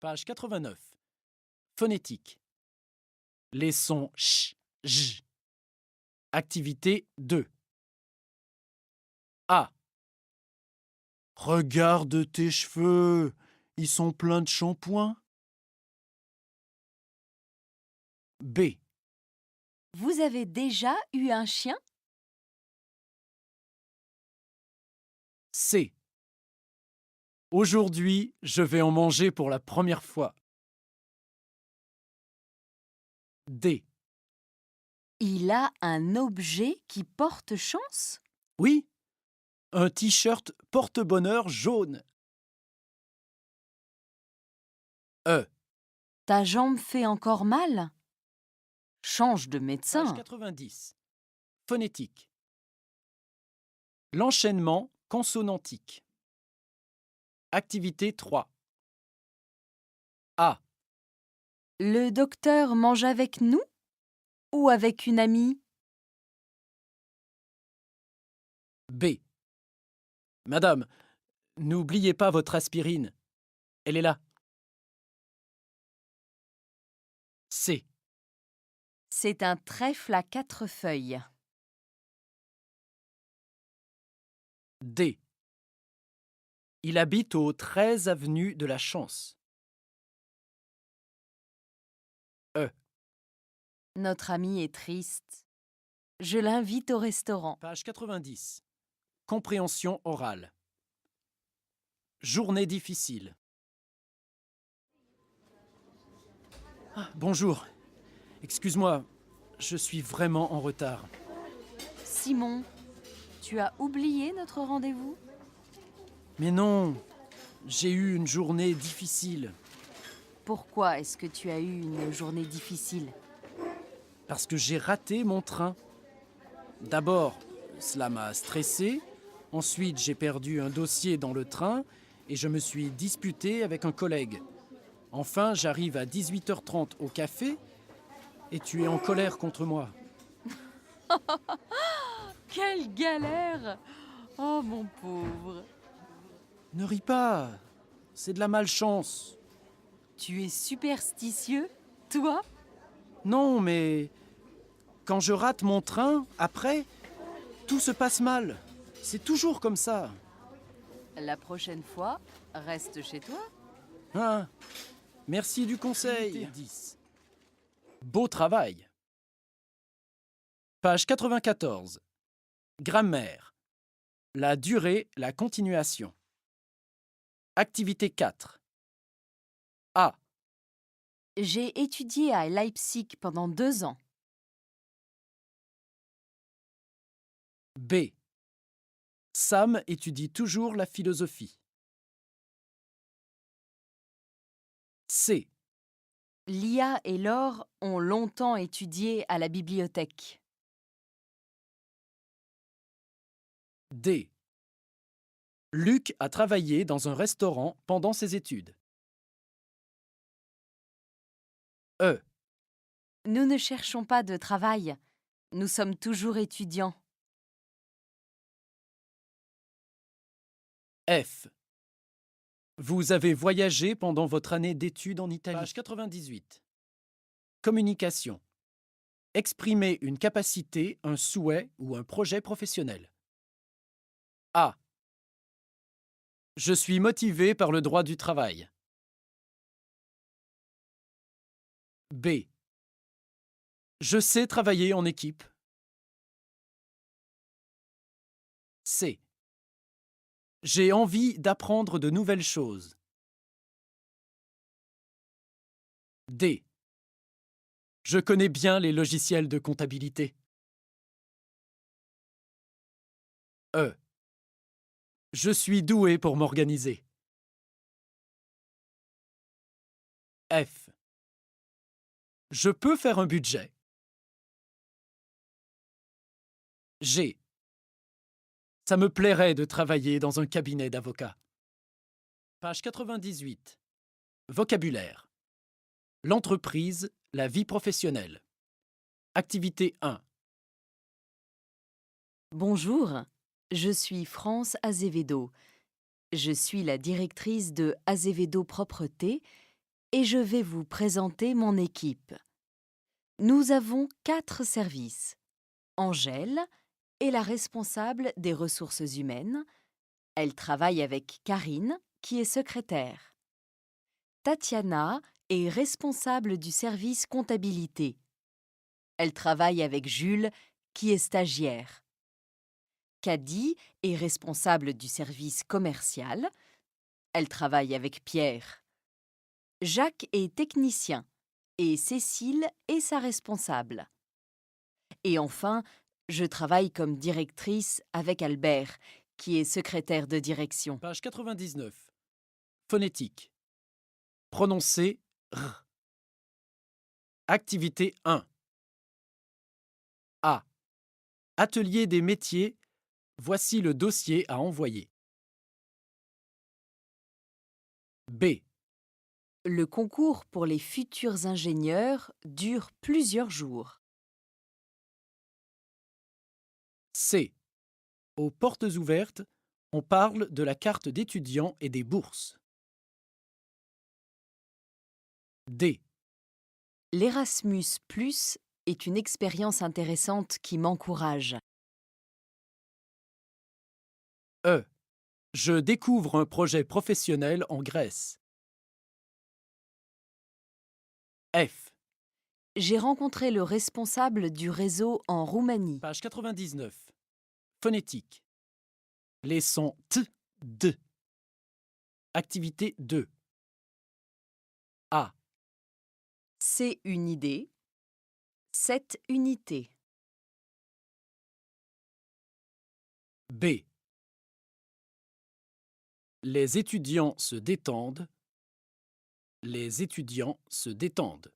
Page 89. Phonétique. Les sons ch, j. Activité 2. A. Regarde tes cheveux, ils sont pleins de shampoing. B. Vous avez déjà eu un chien? C. Aujourd'hui, je vais en manger pour la première fois. D. Il a un objet qui porte chance? Oui, un t-shirt porte-bonheur jaune. E. Ta jambe fait encore mal? Change de Page médecin. 90. Phonétique. L'enchaînement consonantique. Activité 3. A. Le docteur mange avec nous ou avec une amie? B. Madame, n'oubliez pas votre aspirine. Elle est là. C. C'est un trèfle à 4 feuilles. D. Il habite au 13 avenue de la Chance. E. Notre ami est triste. Je l'invite au restaurant. Page 90. Compréhension orale. Journée difficile. Ah, bonjour. Excuse-moi, je suis vraiment en retard. Simon, tu as oublié notre rendez-vous? Mais non, j'ai eu une journée difficile. Pourquoi est-ce que tu as eu une journée difficile? Parce que j'ai raté mon train. D'abord, cela m'a stressé. Ensuite, j'ai perdu un dossier dans le train et je me suis disputé avec un collègue. Enfin, j'arrive à 18h30 au café et tu es en colère contre moi. Quelle galère! Oh mon pauvre! Ne ris pas, c'est de la malchance. Tu es superstitieux, toi? Non, mais quand je rate mon train, après, tout se passe mal. C'est toujours comme ça. La prochaine fois, reste chez toi. Hein? Merci du conseil. 10. Beau travail. Page 94. Grammaire. La durée, la continuation. Activité 4. A. J'ai étudié à Leipzig pendant 2 ans. B. Sam étudie toujours la philosophie. C. Lia et Laure ont longtemps étudié à la bibliothèque. D. Luc a travaillé dans un restaurant pendant ses études. E. Nous ne cherchons pas de travail. Nous sommes toujours étudiants. F. Vous avez voyagé pendant votre année d'études en Italie. Page 98. Communication. Exprimer une capacité, un souhait ou un projet professionnel. A. Je suis motivé par le droit du travail. B. Je sais travailler en équipe. C. J'ai envie d'apprendre de nouvelles choses. D. Je connais bien les logiciels de comptabilité. E. Je suis doué pour m'organiser. F. Je peux faire un budget. G. Ça me plairait de travailler dans un cabinet d'avocat. Page 98. Vocabulaire. L'entreprise, la vie professionnelle. Activité 1. Bonjour, je suis France Azevedo. Je suis la directrice de Azevedo Propreté et je vais vous présenter mon équipe. Nous avons 4 services. Angèle est la responsable des ressources humaines. Elle travaille avec Karine, qui est secrétaire. Tatiana est responsable du service comptabilité. Elle travaille avec Jules, qui est stagiaire. Caddy est responsable du service commercial. Elle travaille avec Pierre. Jacques est technicien et Cécile est sa responsable. Et enfin, je travaille comme directrice avec Albert, qui est secrétaire de direction. Page 99. Phonétique. Prononcer R. Activité 1. A. Atelier des métiers. Voici le dossier à envoyer. B. Le concours pour les futurs ingénieurs dure plusieurs jours. C. Aux portes ouvertes, on parle de la carte d'étudiant et des bourses. D. L'Erasmus+ est une expérience intéressante qui m'encourage. E. Je découvre un projet professionnel en Grèce. F. J'ai rencontré le responsable du réseau en Roumanie. Page 99. Phonétique. Les sons T, D. Activité 2. A. C'est une idée. 7 unités. B. Les étudiants se détendent. Les étudiants se détendent.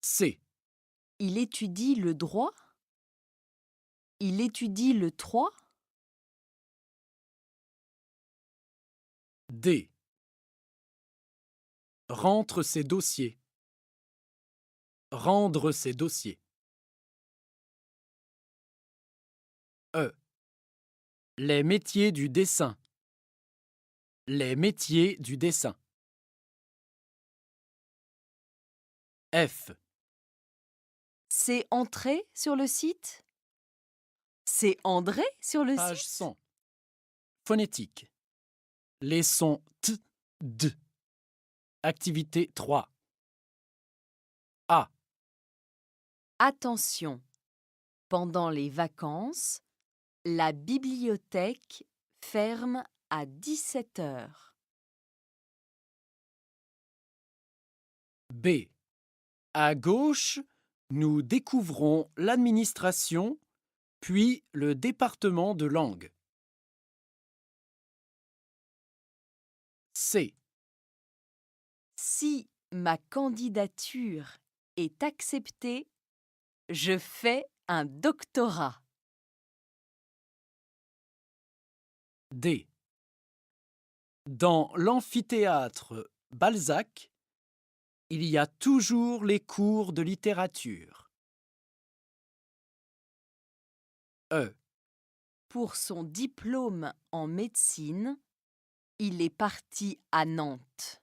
C. Il étudie le droit. Il étudie le 3. D. Rentre ses dossiers. Rendre ses dossiers. E. Les métiers du dessin. Les métiers du dessin. F. C'est Entré sur le site. C'est André sur le Page site. 100. Phonétique. Les sons T, D. Activité 3. A. Attention. Pendant les vacances, la bibliothèque ferme à 17 heures. B. À gauche, nous découvrons l'administration, puis le département de langue. C. Si ma candidature est acceptée, je fais un doctorat. D. Dans l'amphithéâtre Balzac, il y a toujours les cours de littérature. E. Pour son diplôme en médecine, il est parti à Nantes.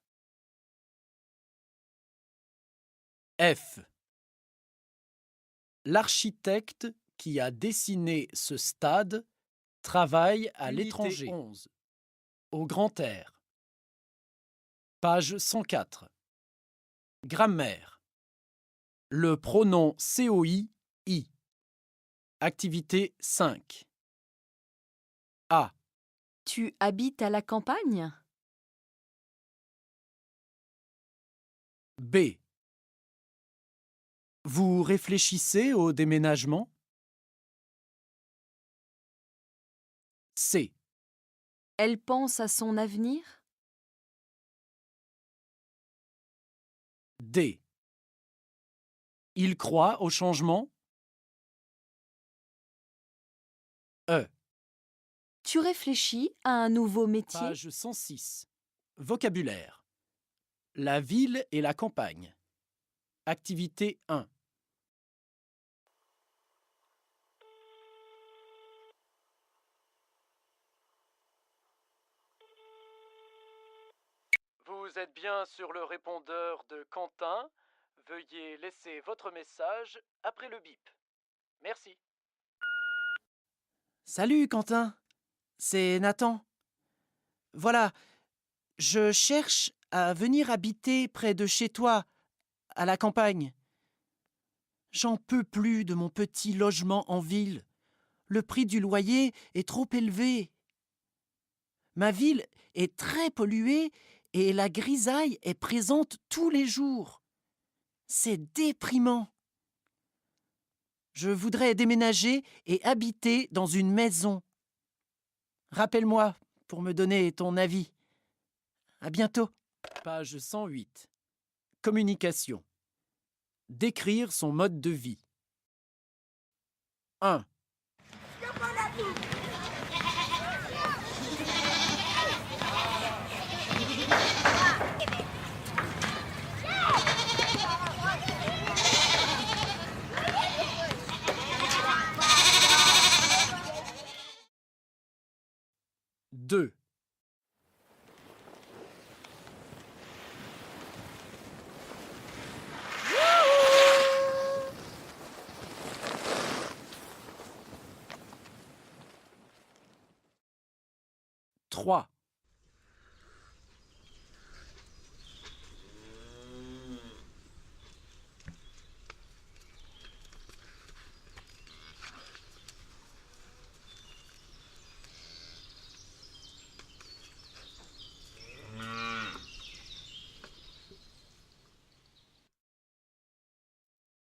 F. L'architecte qui a dessiné ce stade travaille à Unité l'étranger. 11. Au grand air. Page 104. Grammaire. Le pronom COI, I. Activité 5. A. Tu habites à la campagne? B. Vous réfléchissez au déménagement? C. Elle pense à son avenir? D. Il croit au changement? E. Tu réfléchis à un nouveau métier? Page 106. Vocabulaire. La ville et la campagne. Activité 1. vous êtes bien sur le répondeur de Quentin, veuillez laisser votre message après le bip. Merci. Salut Quentin, c'est Nathan. Voilà, je cherche à venir habiter près de chez toi, à la campagne. J'en peux plus de mon petit logement en ville. Le prix du loyer est trop élevé. Ma ville est très polluée et la grisaille est présente tous les jours. C'est déprimant. Je voudrais déménager et habiter dans une maison. Rappelle-moi pour me donner ton avis. À bientôt. Page 108. Communication. Décrire son mode de vie. 1. 2. 3.